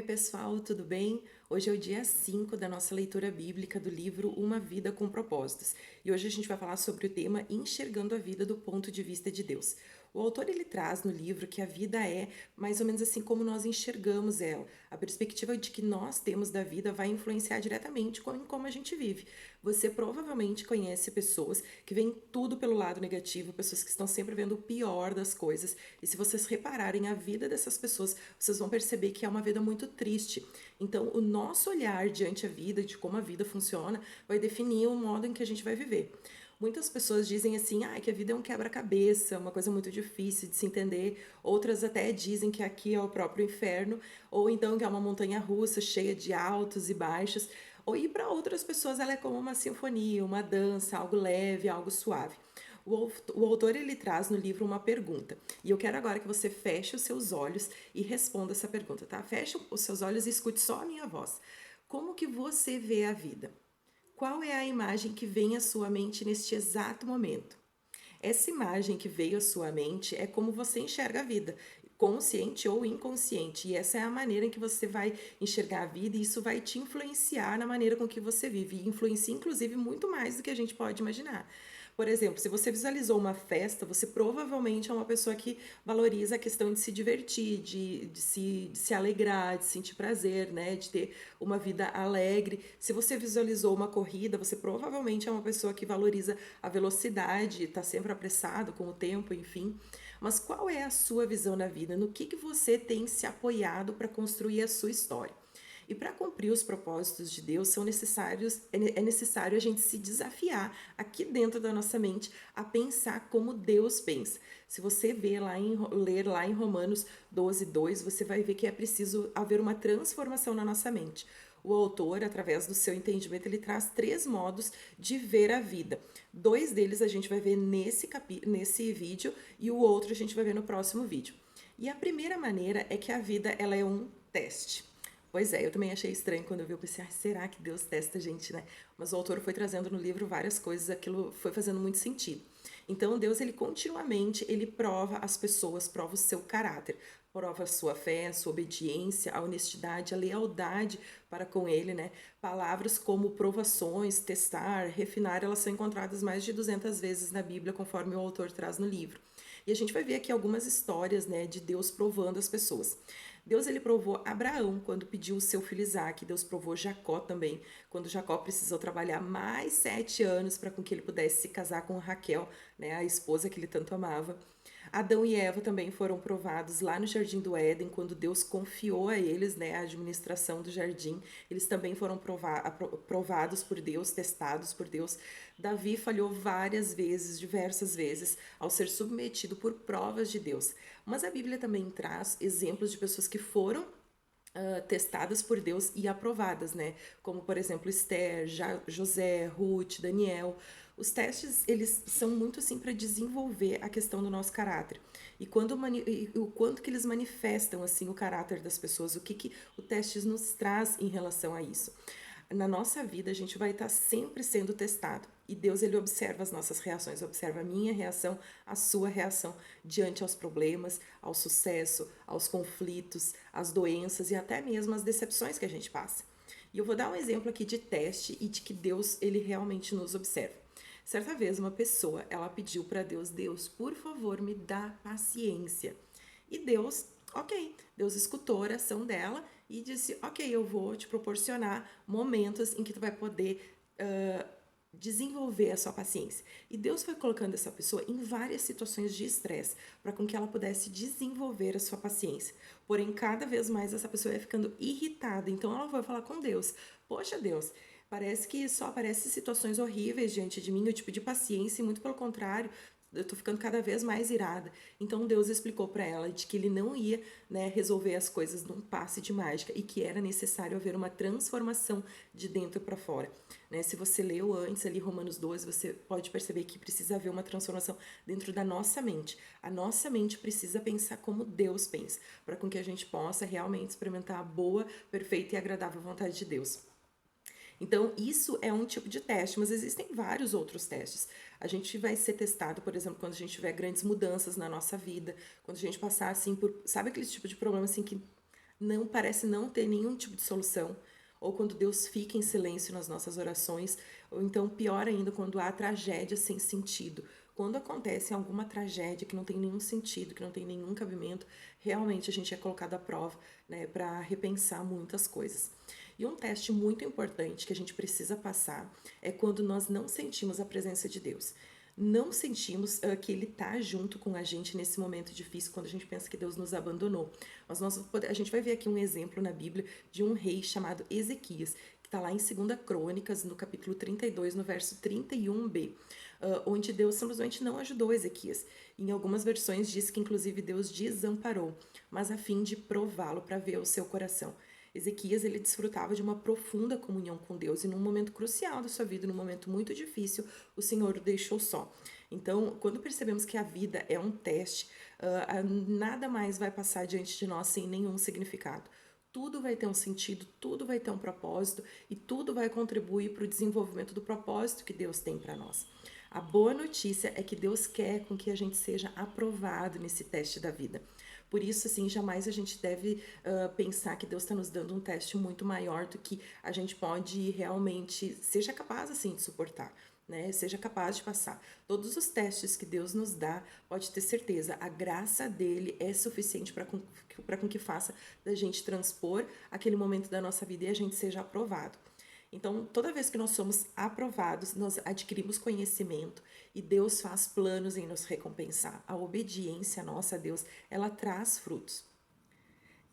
pessoal, tudo bem? Hoje é o dia 5 da nossa leitura bíblica do livro Uma Vida com Propósitos. E hoje a gente vai falar sobre o tema Enxergando a Vida do Ponto de Vista de Deus. O autor ele traz no livro que a vida é mais ou menos assim como nós enxergamos ela. A perspectiva de que nós temos da vida vai influenciar diretamente em como a gente vive. Você provavelmente conhece pessoas que veem tudo pelo lado negativo, pessoas que estão sempre vendo o pior das coisas. E se vocês repararem a vida dessas pessoas, vocês vão perceber que é uma vida muito triste. Então, o nosso olhar diante a vida, de como a vida funciona, vai definir o modo em que a gente vai viver. Muitas pessoas dizem assim, que a vida é um quebra-cabeça, uma coisa muito difícil de se entender. Outras até dizem que aqui é o próprio inferno, ou então que é uma montanha russa cheia de altos e baixos. E para outras pessoas ela é como uma sinfonia, uma dança, algo leve, algo suave. O autor ele traz no livro uma pergunta. E eu quero agora que você feche os seus olhos e responda essa pergunta, tá? Feche os seus olhos e escute só a minha voz. Como que você vê a vida? Qual é a imagem que vem à sua mente neste exato momento? Essa imagem que veio à sua mente é como você enxerga a vida, consciente ou inconsciente. E essa é a maneira em que você vai enxergar a vida e isso vai te influenciar na maneira com que você vive. E influencia, inclusive, muito mais do que a gente pode imaginar. Por exemplo, se você visualizou uma festa, você provavelmente é uma pessoa que valoriza a questão de se divertir, de se alegrar, de sentir prazer, né? De ter uma vida alegre. Se você visualizou uma corrida, você provavelmente é uma pessoa que valoriza a velocidade, está sempre apressado com o tempo, enfim. Mas qual é a sua visão na vida? No que você tem se apoiado para construir a sua história? E para cumprir os propósitos de Deus é necessário a gente se desafiar aqui dentro da nossa mente a pensar como Deus pensa. Se você ler lá em Romanos 12:2, você vai ver que é preciso haver uma transformação na nossa mente. O autor, através do seu entendimento, ele traz 3 modos de ver a vida. 2 deles a gente vai ver nesse vídeo e o outro a gente vai ver no próximo vídeo. E a primeira maneira é que a vida ela é um teste. Pois é, eu também achei estranho quando eu vi, eu pensei, será que Deus testa a gente, né? Mas o autor foi trazendo no livro várias coisas, aquilo foi fazendo muito sentido. Então Deus, ele continuamente, ele prova as pessoas, prova o seu caráter, prova a sua fé, a sua obediência, a honestidade, a lealdade para com ele, né? Palavras como provações, testar, refinar, elas são encontradas mais de 200 vezes na Bíblia, conforme o autor traz no livro. E a gente vai ver aqui algumas histórias, né, de Deus provando as pessoas. Deus ele provou Abraão quando pediu o seu filho Isaque. Deus provou Jacó também, quando Jacó precisou trabalhar mais 7 anos para com que ele pudesse se casar com Raquel, né, a esposa que ele tanto amava. Adão e Eva também foram provados lá no Jardim do Éden, quando Deus confiou a eles, né, a administração do jardim. Eles também foram provados por Deus, testados por Deus. Davi falhou várias vezes, diversas vezes, ao ser submetido por provas de Deus. Mas a Bíblia também traz exemplos de pessoas que foram testadas por Deus e aprovadas, né? Como, por exemplo, Esther, José, Ruth, Daniel. Os testes, eles são muito assim para desenvolver a questão do nosso caráter. E o quanto que eles manifestam assim o caráter das pessoas, o que o teste nos traz em relação a isso. Na nossa vida, a gente vai estar sempre sendo testado. E Deus, ele observa as nossas reações, observa a minha reação, a sua reação diante aos problemas, ao sucesso, aos conflitos, às doenças e até mesmo às decepções que a gente passa. E eu vou dar um exemplo aqui de teste e de que Deus, ele realmente nos observa. Certa vez, uma pessoa, ela pediu para Deus, Deus, por favor, me dá paciência. E Deus, ok, Deus escutou a oração dela e disse, ok, eu vou te proporcionar momentos em que tu vai poder desenvolver a sua paciência. E Deus foi colocando essa pessoa em várias situações de estresse para com que ela pudesse desenvolver a sua paciência. Porém, cada vez mais essa pessoa ia ficando irritada. Então ela foi falar com Deus. Poxa, Deus, parece que só aparecem situações horríveis diante de mim, eu tipo de paciência, e muito pelo contrário, eu tô ficando cada vez mais irada. Então Deus explicou para ela de que ele não ia, né, resolver as coisas num passe de mágica e que era necessário haver uma transformação de dentro para fora, né? Se você leu antes ali Romanos 12, você pode perceber que precisa haver uma transformação dentro da nossa mente. A nossa mente precisa pensar como Deus pensa, para com que a gente possa realmente experimentar a boa, perfeita e agradável vontade de Deus. Então, isso é um tipo de teste, mas existem vários outros testes. A gente vai ser testado, por exemplo, quando a gente tiver grandes mudanças na nossa vida, quando a gente passar, assim, por... Sabe aquele tipo de problema, assim, que não parece não ter nenhum tipo de solução, ou quando Deus fica em silêncio nas nossas orações, ou então pior ainda, quando há tragédia sem sentido. Quando acontece alguma tragédia que não tem nenhum sentido, que não tem nenhum cabimento, realmente a gente é colocado à prova, né, para repensar muitas coisas. E um teste muito importante que a gente precisa passar é quando nós não sentimos a presença de Deus. Não sentimos que Ele está junto com a gente nesse momento difícil, quando a gente pensa que Deus nos abandonou. Mas a gente vai ver aqui um exemplo na Bíblia de um rei chamado Ezequias, que está lá em 2 Crônicas, no capítulo 32, no verso 31b, onde Deus simplesmente não ajudou Ezequias. Em algumas versões diz que inclusive Deus desamparou, mas a fim de prová-lo para ver o seu coração. Ezequias, ele desfrutava de uma profunda comunhão com Deus e num momento crucial da sua vida, num momento muito difícil, o Senhor o deixou só. Então, quando percebemos que a vida é um teste, nada mais vai passar diante de nós sem nenhum significado. Tudo vai ter um sentido, tudo vai ter um propósito e tudo vai contribuir para o desenvolvimento do propósito que Deus tem para nós. A boa notícia é que Deus quer com que a gente seja aprovado nesse teste da vida. Por isso, assim, jamais a gente deve pensar que Deus está nos dando um teste muito maior do que a gente pode realmente, seja capaz, assim, de suportar. Né, seja capaz de passar. Todos os testes que Deus nos dá, pode ter certeza, a graça dele é suficiente para com que faça da gente transpor aquele momento da nossa vida e a gente seja aprovado. Então, toda vez que nós somos aprovados, nós adquirimos conhecimento e Deus faz planos em nos recompensar. A obediência nossa a Deus, ela traz frutos.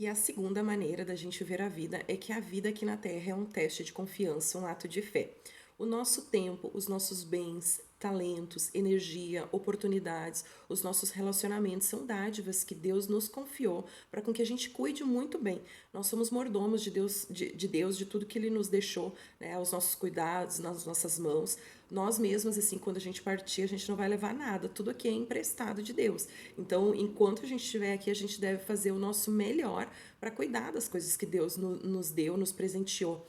E a segunda maneira da gente ver a vida é que a vida aqui na Terra é um teste de confiança, um ato de fé. O nosso tempo, os nossos bens, talentos, energia, oportunidades, os nossos relacionamentos são dádivas que Deus nos confiou para com que a gente cuide muito bem. Nós somos mordomos de Deus, de tudo que Ele nos deixou, né, aos nossos cuidados, nas nossas mãos. Nós mesmos, assim, quando a gente partir, a gente não vai levar nada. Tudo aqui é emprestado de Deus. Então, enquanto a gente estiver aqui, a gente deve fazer o nosso melhor para cuidar das coisas que Deus nos deu, nos presenteou.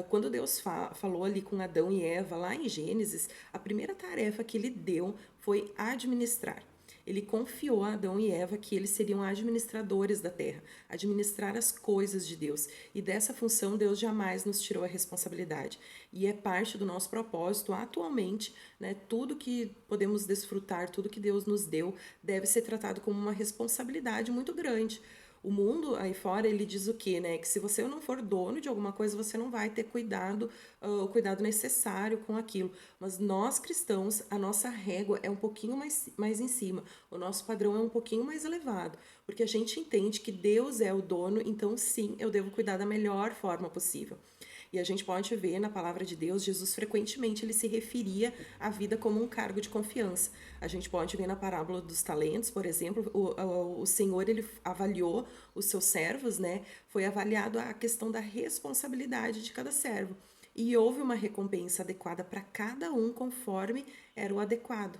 Quando Deus falou ali com Adão e Eva, lá em Gênesis, a primeira tarefa que ele deu foi administrar. Ele confiou a Adão e Eva que eles seriam administradores da terra, administrar as coisas de Deus. E dessa função Deus jamais nos tirou a responsabilidade. E é parte do nosso propósito atualmente, né? Tudo que podemos desfrutar, tudo que Deus nos deu, deve ser tratado como uma responsabilidade muito grande. O mundo aí fora, ele diz o quê, né? Que se você não for dono de alguma coisa, você não vai ter cuidado, o cuidado necessário com aquilo. Mas nós cristãos, a nossa régua é um pouquinho mais em cima. O nosso padrão é um pouquinho mais elevado. Porque a gente entende que Deus é o dono, então sim, eu devo cuidar da melhor forma possível. E a gente pode ver na palavra de Deus, Jesus frequentemente ele se referia à vida como um cargo de confiança. A gente pode ver na parábola dos talentos, por exemplo, o Senhor ele avaliou os seus servos, né? Foi avaliado a questão da responsabilidade de cada servo. E houve uma recompensa adequada para cada um conforme era o adequado.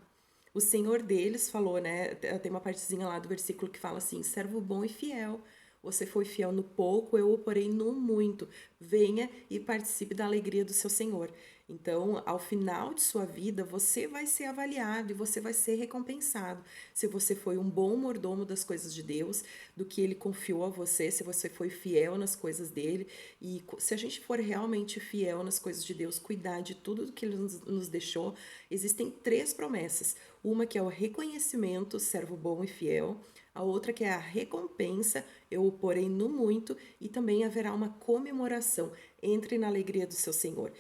O Senhor deles falou, né? Tem uma partezinha lá do versículo que fala assim: servo bom e fiel. Você foi fiel no pouco, eu o porei no muito. Venha e participe da alegria do seu Senhor. Então, ao final de sua vida, você vai ser avaliado e você vai ser recompensado. Se você foi um bom mordomo das coisas de Deus, do que Ele confiou a você, se você foi fiel nas coisas dele. E se a gente for realmente fiel nas coisas de Deus, cuidar de tudo que Ele nos deixou, existem 3 promessas. Uma que é o reconhecimento, servo bom e fiel. A outra que é a recompensa, eu o porei no muito, e também haverá uma comemoração. Entre na alegria do seu Senhor.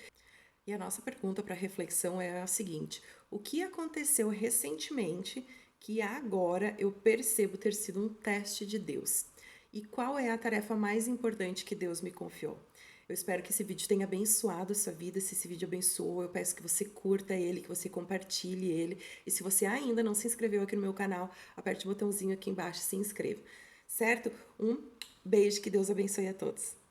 E a nossa pergunta para reflexão é a seguinte: o que aconteceu recentemente que agora eu percebo ter sido um teste de Deus? E qual é a tarefa mais importante que Deus me confiou? Eu espero que esse vídeo tenha abençoado a sua vida. Se esse vídeo abençoou, eu peço que você curta ele, que você compartilhe ele. E se você ainda não se inscreveu aqui no meu canal, aperte o botãozinho aqui embaixo e se inscreva. Certo? Um beijo, que Deus abençoe a todos.